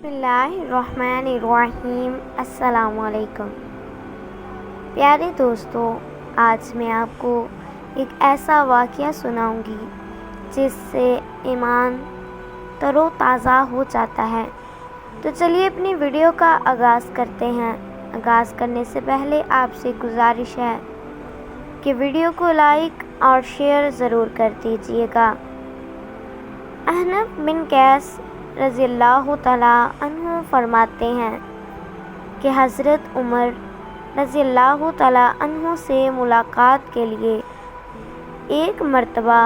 بسم اللہ الرحمن الرحیم۔ السلام علیکم پیارے دوستو، آج میں آپ کو ایک ایسا واقعہ سناؤں گی جس سے ایمان تر و تازہ ہو جاتا ہے۔ تو چلیے اپنی ویڈیو کا آغاز کرتے ہیں۔ آغاز کرنے سے پہلے آپ سے گزارش ہے کہ ویڈیو کو لائک اور شیئر ضرور کر دیجیے گا۔ احنف بن قیس رضی اللہ تعالیٰ عنہ فرماتے ہیں کہ حضرت عمر رضی اللہ تعالیٰ عنہ سے ملاقات کے لیے ایک مرتبہ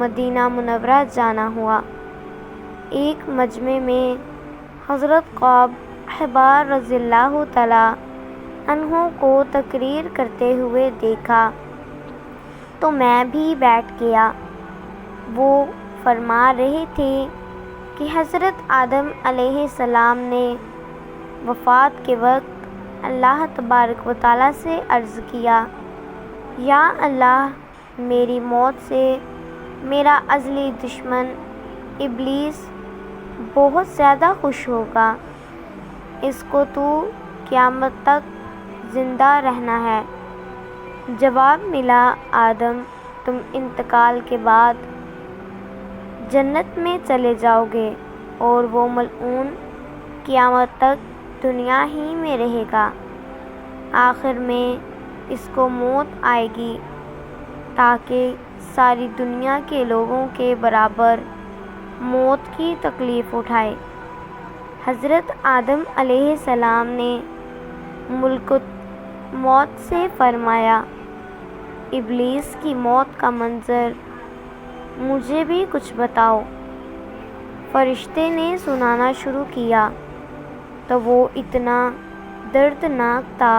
مدینہ منورہ جانا ہوا۔ ایک مجمع میں حضرت کعب احبار رضی اللہ تعالیٰ عنہ کو تقریر کرتے ہوئے دیکھا تو میں بھی بیٹھ گیا۔ وہ فرما رہے تھے کہ حضرت آدم علیہ السلام نے وفات کے وقت اللہ تبارک و تعالیٰ سے عرض کیا، یا اللہ، میری موت سے میرا ازلی دشمن ابلیس بہت زیادہ خوش ہوگا، اس کو تو قیامت تک زندہ رہنا ہے۔ جواب ملا، آدم، تم انتقال کے بعد جنت میں چلے جاؤ گے اور وہ ملعون قیامت تک دنیا ہی میں رہے گا۔ آخر میں اس کو موت آئے گی تاکہ ساری دنیا کے لوگوں کے برابر موت کی تکلیف اٹھائے۔ حضرت آدم علیہ السلام نے ملکوت موت سے فرمایا، ابلیس کی موت کا منظر مجھے بھی کچھ بتاؤ۔ فرشتے نے سنانا شروع کیا تو وہ اتنا دردناک تھا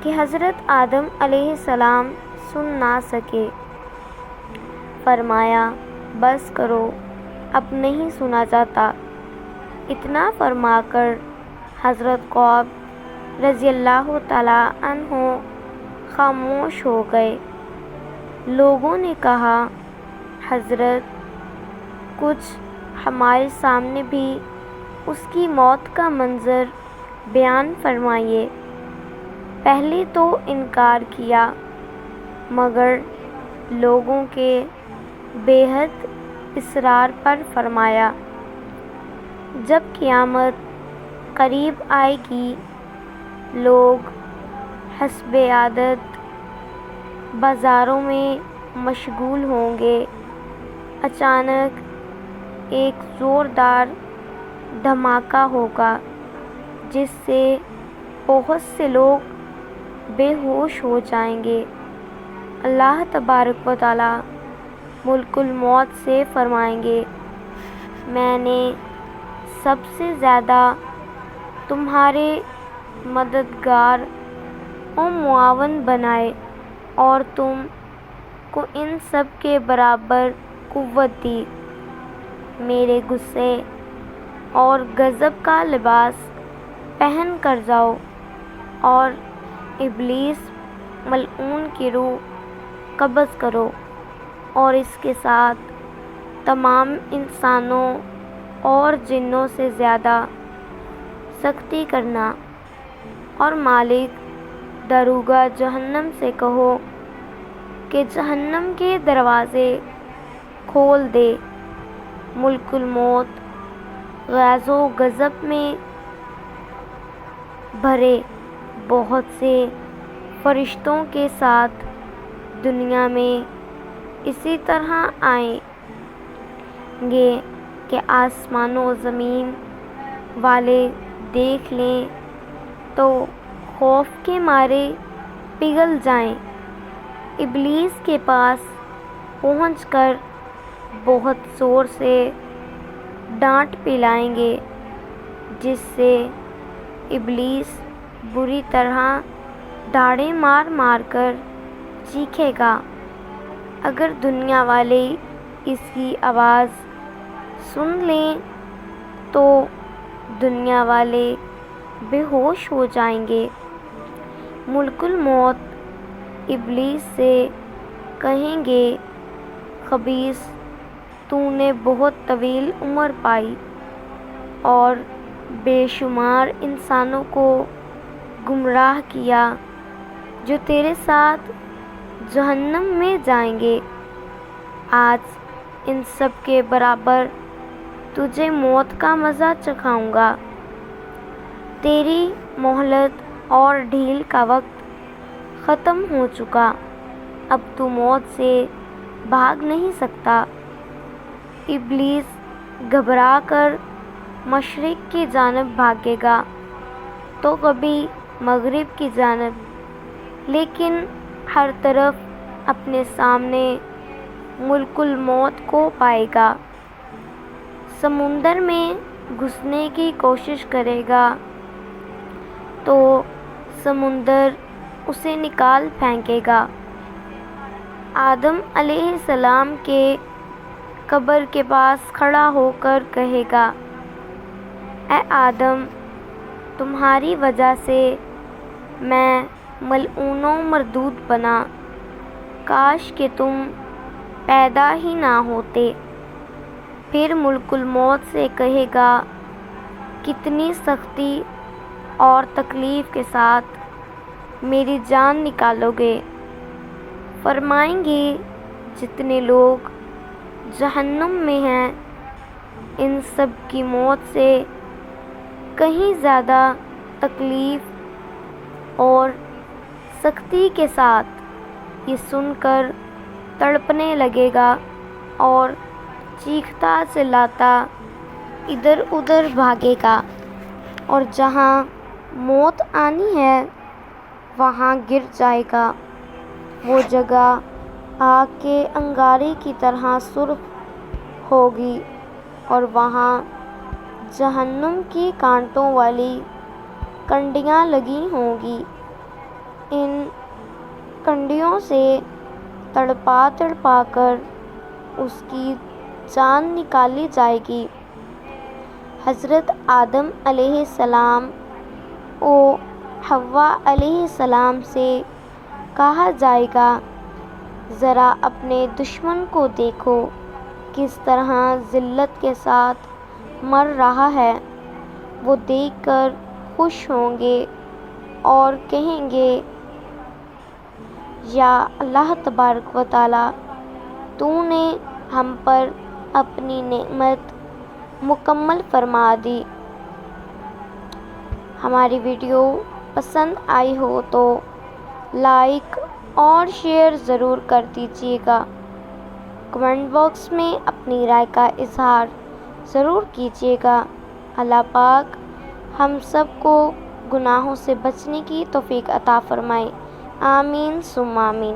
کہ حضرت آدم علیہ السلام سن نہ سکے۔ فرمایا، بس کرو، اب نہیں سنا جاتا۔ اتنا فرما کر حضرت کعب رضی اللہ تعالیٰ عنہ خاموش ہو گئے۔ لوگوں نے کہا، حضرت، کچھ ہمارے سامنے بھی اس کی موت کا منظر بیان فرمائیے۔ پہلے تو انکار کیا، مگر لوگوں کے بے حد اصرار پر فرمایا، جب قیامت قریب آئے گی، لوگ حسب عادت بازاروں میں مشغول ہوں گے۔ اچانک ایک زوردار دھماکہ ہوگا جس سے بہت سے لوگ بے ہوش ہو جائیں گے۔ اللہ تبارک و تعالیٰ ملک الموت سے فرمائیں گے، میں نے سب سے زیادہ تمہارے مددگار و معاون بنائے اور تم کو ان سب کے برابر قوت دی۔ میرے غصے اور غضب کا لباس پہن کر جاؤ اور ابلیس ملعون کی روح قبض کرو اور اس کے ساتھ تمام انسانوں اور جنوں سے زیادہ سختی کرنا، اور مالک داروغہ جہنم سے کہو کہ جہنم کے دروازے کھول دے۔ ملک الموت غیظ و غضب میں بھرے بہت سے فرشتوں کے ساتھ دنیا میں اسی طرح آئیں گے کہ آسمان و زمین والے دیکھ لیں تو خوف کے مارے پگھل جائیں۔ ابلیس کے پاس پہنچ کر بہت زور سے ڈانٹ پلائیں گے، جس سے ابلیس بری طرح دھاڑیں مار مار کر چیخے گا۔ اگر دنیا والے اس کی آواز سن لیں تو دنیا والے بے ہوش ہو جائیں گے۔ ملک الموت ابلیس سے کہیں گے، خبیث، تو نے بہت طویل عمر پائی اور بے شمار انسانوں کو گمراہ کیا جو تیرے ساتھ جہنم میں جائیں گے۔ آج ان سب کے برابر تجھے موت کا مزہ چکھاؤں گا۔ تیری مہلت اور ڈھیل کا وقت ختم ہو چکا، اب تو موت سے بھاگ نہیں سکتا۔ ابلیس گھبرا کر مشرق کی جانب بھاگے گا تو کبھی مغرب کی جانب، لیکن ہر طرف اپنے سامنے ملک الموت کو پائے گا۔ سمندر میں گھسنے کی کوشش کرے گا تو سمندر اسے نکال پھینکے گا۔ آدم علیہ السلام کے قبر کے پاس کھڑا ہو کر کہے گا، اے آدم، تمہاری وجہ سے میں ملعون و مردود بنا، کاش کہ تم پیدا ہی نہ ہوتے۔ پھر ملک الموت سے کہے گا، کتنی سختی اور تکلیف کے ساتھ میری جان نکالو گے؟ فرمائیں گے، جتنے لوگ جہنم میں ہیں ان سب کی موت سے کہیں زیادہ تکلیف اور سختی کے ساتھ یہ سن کر تڑپنے لگے گا اور چیختا چلاتا ادھر ادھر بھاگے گا، اور جہاں موت آنی ہے وہاں گر جائے گا۔ وہ جگہ آگ کے انگارے کی طرح سرخ ہوگی اور وہاں جہنم کی کانٹوں والی کنڈیاں لگی ہوں گی۔ ان کنڈیوں سے تڑپا تڑپا کر اس کی جان نکالی جائے گی۔ حضرت آدم علیہ السلام و حوا علیہ السلام سے کہا جائے گا، ذرا اپنے دشمن کو دیکھو کس طرح ذلت کے ساتھ مر رہا ہے۔ وہ دیکھ کر خوش ہوں گے اور کہیں گے، یا اللہ تبارک و تعالیٰ، تو نے ہم پر اپنی نعمت مکمل فرما دی۔ ہماری ویڈیو پسند آئی ہو تو لائک اور شیئر ضرور کر دیجیے گا۔ کمنٹ باکس میں اپنی رائے کا اظہار ضرور کیجیے گا۔ اللہ پاک ہم سب کو گناہوں سے بچنے کی توفیق عطا فرمائے۔ آمین ثم آمین۔